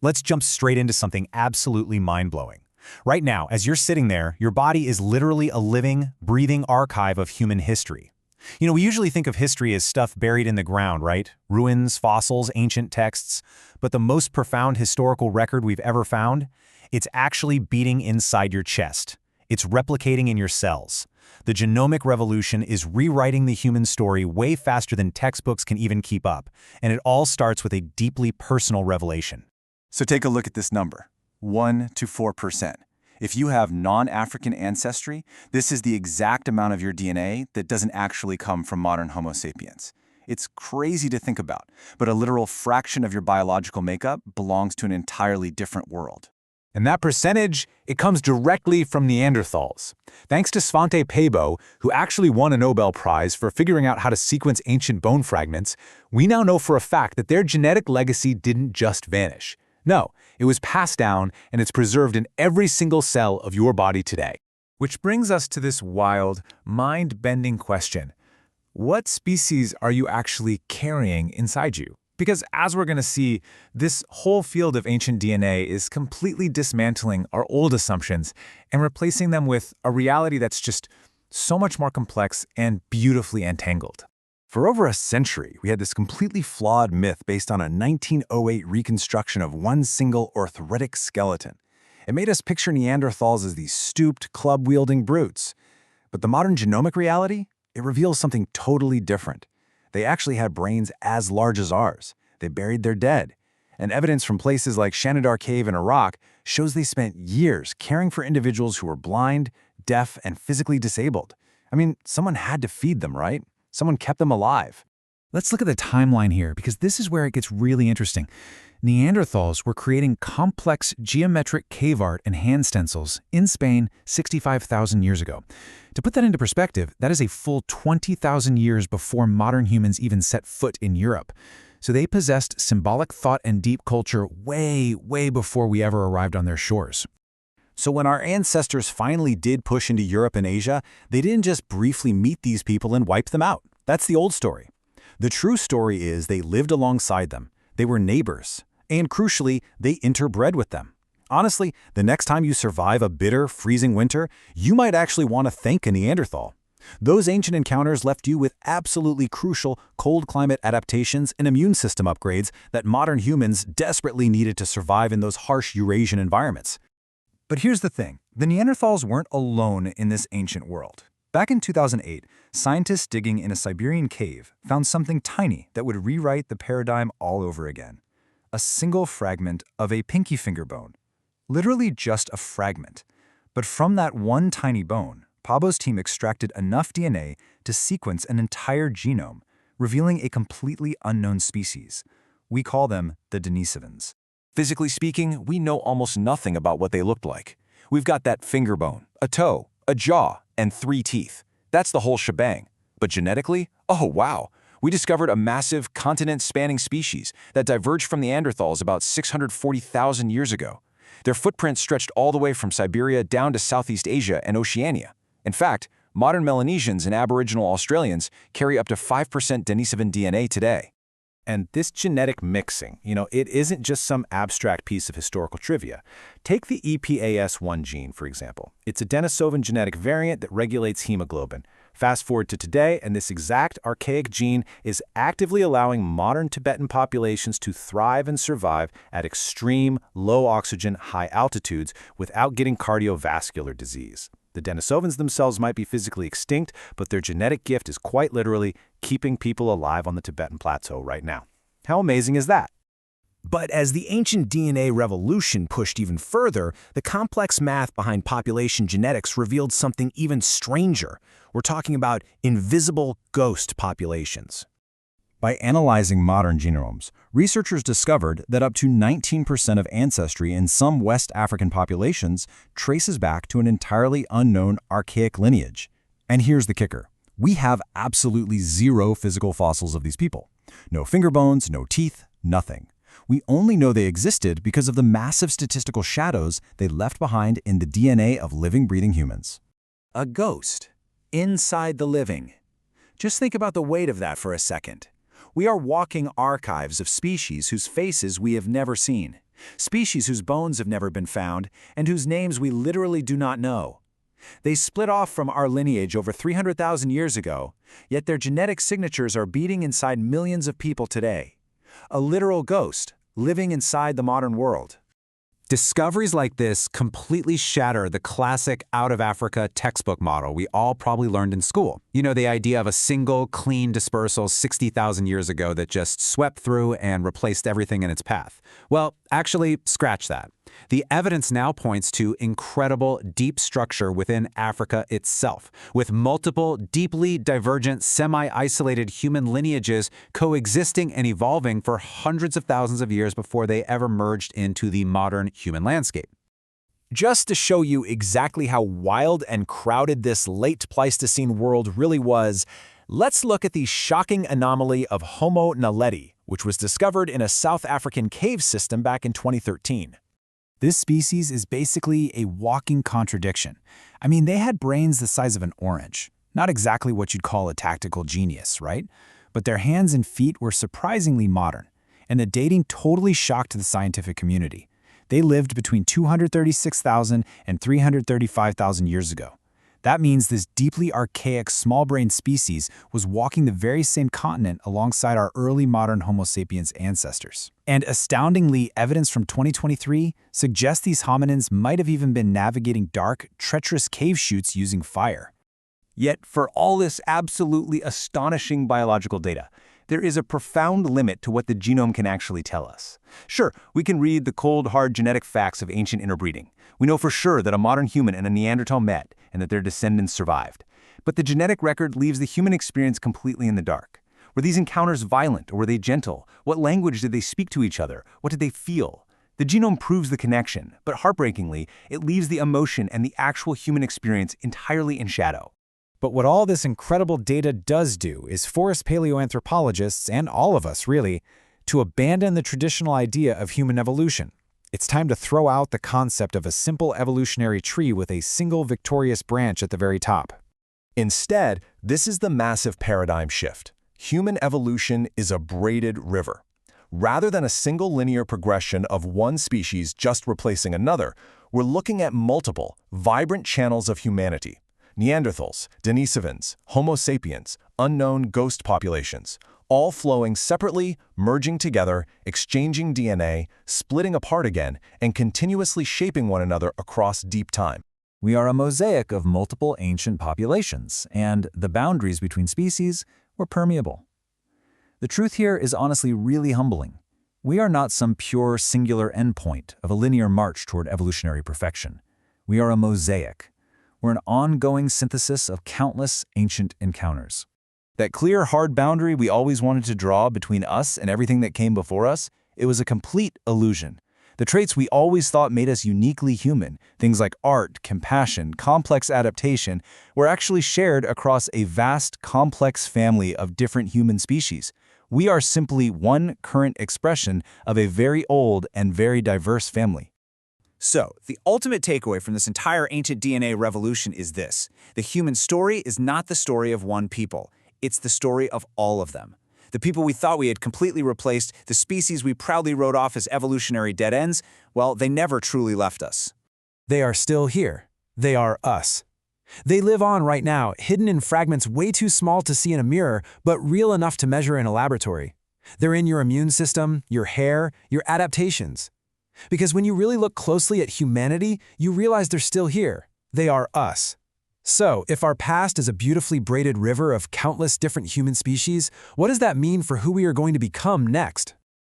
Let's jump straight into something absolutely mind-blowing. Right now, as you're sitting there, your body is literally a living, breathing archive of human history. We usually think of history as stuff buried in the ground, right? Ruins, fossils, ancient texts. But the most profound historical record we've ever found? It's actually beating inside your chest. It's replicating in your cells. The genomic revolution is rewriting the human story way faster than textbooks can even keep up. And it all starts with a deeply personal revelation. So take a look at this number, 1 to 4%. If you have non-African ancestry, this is the exact amount of your DNA that doesn't actually come from modern Homo sapiens. It's crazy to think about, but a literal fraction of your biological makeup belongs to an entirely different world. And that percentage, it comes directly from Neanderthals. Thanks to Svante Pääbo, who actually won a Nobel Prize for figuring out how to sequence ancient bone fragments, we now know for a fact that their genetic legacy didn't just vanish. No, it was passed down and it's preserved in every single cell of your body today. Which brings us to this wild, mind-bending question. What species are you actually carrying inside you? Because as we're going to see, this whole field of ancient DNA is completely dismantling our old assumptions and replacing them with a reality that's just so much more complex and beautifully entangled. For over a century, we had this completely flawed myth based on a 1908 reconstruction of one single arthritic skeleton. It made us picture Neanderthals as these stooped, club-wielding brutes. But the modern genomic reality? It reveals something totally different. They actually had brains as large as ours. They buried their dead. And evidence from places like Shanidar Cave in Iraq shows they spent years caring for individuals who were blind, deaf, and physically disabled. I mean, someone had to feed them, right? Someone kept them alive. Let's look at the timeline here, because this is where it gets really interesting. Neanderthals were creating complex geometric cave art and hand stencils in Spain 65,000 years ago. To put that into perspective, that is a full 20,000 years before modern humans even set foot in Europe. So they possessed symbolic thought and deep culture way, way before we ever arrived on their shores. So when our ancestors finally did push into Europe and Asia, they didn't just briefly meet these people and wipe them out. That's the old story. The true story is they lived alongside them. They were neighbors. And crucially, they interbred with them. Honestly, the next time you survive a bitter, freezing winter, you might actually want to thank a Neanderthal. Those ancient encounters left you with absolutely crucial cold climate adaptations and immune system upgrades that modern humans desperately needed to survive in those harsh Eurasian environments. But here's the thing. The Neanderthals weren't alone in this ancient world. Back in 2008, scientists digging in a Siberian cave found something tiny that would rewrite the paradigm all over again. A single fragment of a pinky finger bone. Literally just a fragment. But from that one tiny bone, Pääbo's team extracted enough DNA to sequence an entire genome, revealing a completely unknown species. We call them the Denisovans. Physically speaking, we know almost nothing about what they looked like. We've got that finger bone, a toe, a jaw, and 3 teeth. That's the whole shebang. But genetically, oh wow, we discovered a massive continent-spanning species that diverged from Neanderthals about 640,000 years ago. Their footprint stretched all the way from Siberia down to Southeast Asia and Oceania. In fact, modern Melanesians and Aboriginal Australians carry up to 5% Denisovan DNA today. And this genetic mixing, it isn't just some abstract piece of historical trivia. Take the EPAS1 gene, for example. It's a Denisovan genetic variant that regulates hemoglobin. Fast forward to today, and this exact archaic gene is actively allowing modern Tibetan populations to thrive and survive at extreme, low-oxygen, high altitudes without getting cardiovascular disease. The Denisovans themselves might be physically extinct, but their genetic gift is quite literally keeping people alive on the Tibetan Plateau right now. How amazing is that? But as the ancient DNA revolution pushed even further, the complex math behind population genetics revealed something even stranger. We're talking about invisible ghost populations. By analyzing modern genomes, researchers discovered that up to 19% of ancestry in some West African populations traces back to an entirely unknown archaic lineage. And here's the kicker. We have absolutely zero physical fossils of these people. No finger bones, no teeth, nothing. We only know they existed because of the massive statistical shadows they left behind in the DNA of living, breathing humans. A ghost. Inside the living. Just think about the weight of that for a second. We are walking archives of species whose faces we have never seen. species whose bones have never been found and whose names we literally do not know. They split off from our lineage over 300,000 years ago, yet their genetic signatures are beating inside millions of people today. A literal ghost, living inside the modern world. Discoveries like this completely shatter the classic out-of-Africa textbook model we all probably learned in school. You know, the idea of a single, clean dispersal 60,000 years ago that just swept through and replaced everything in its path. Well, actually, scratch that. The evidence now points to incredible deep structure within Africa itself, with multiple, deeply divergent, semi-isolated human lineages coexisting and evolving for hundreds of thousands of years before they ever merged into the modern human landscape. Just to show you exactly how wild and crowded this late Pleistocene world really was, let's look at the shocking anomaly of Homo naledi, which was discovered in a South African cave system back in 2013. This species is basically a walking contradiction. I mean, they had brains the size of an orange. Not exactly what you'd call a tactical genius, right? But their hands and feet were surprisingly modern, and the dating totally shocked the scientific community. They lived between 236,000 and 335,000 years ago. That means this deeply archaic small-brained species was walking the very same continent alongside our early modern Homo sapiens ancestors. And astoundingly, evidence from 2023 suggests these hominins might have even been navigating dark, treacherous cave chutes using fire. Yet, for all this absolutely astonishing biological data, there is a profound limit to what the genome can actually tell us. Sure, we can read the cold, hard genetic facts of ancient interbreeding. We know for sure that a modern human and a Neanderthal met and that their descendants survived. But the genetic record leaves the human experience completely in the dark. Were these encounters violent or were they gentle? What language did they speak to each other? What did they feel? The genome proves the connection, but heartbreakingly, it leaves the emotion and the actual human experience entirely in shadow. But what all this incredible data does do is force paleoanthropologists, and all of us really, to abandon the traditional idea of human evolution. It's time to throw out the concept of a simple evolutionary tree with a single victorious branch at the very top. Instead, this is the massive paradigm shift. Human evolution is a braided river. Rather than a single linear progression of one species just replacing another, we're looking at multiple, vibrant channels of humanity. Neanderthals, Denisovans, Homo sapiens, unknown ghost populations, all flowing separately, merging together, exchanging DNA, splitting apart again, and continuously shaping one another across deep time. We are a mosaic of multiple ancient populations, and the boundaries between species were permeable. The truth here is honestly really humbling. We are not some pure singular endpoint of a linear march toward evolutionary perfection. We are a mosaic. We're an ongoing synthesis of countless ancient encounters. That clear, hard boundary we always wanted to draw between us and everything that came before us, it was a complete illusion. The traits we always thought made us uniquely human, things like art, compassion, complex adaptation, were actually shared across a vast, complex family of different human species. We are simply one current expression of a very old and very diverse family. So, the ultimate takeaway from this entire ancient DNA revolution is this. The human story is not the story of one people. It's the story of all of them. The people we thought we had completely replaced, the species we proudly wrote off as evolutionary dead ends, well, they never truly left us. They are still here. They are us. They live on right now, hidden in fragments way too small to see in a mirror, but real enough to measure in a laboratory. They're in your immune system, your hair, your adaptations. Because when you really look closely at humanity, you realize they're still here. They are us. So, if our past is a beautifully braided river of countless different human species, what does that mean for who we are going to become next?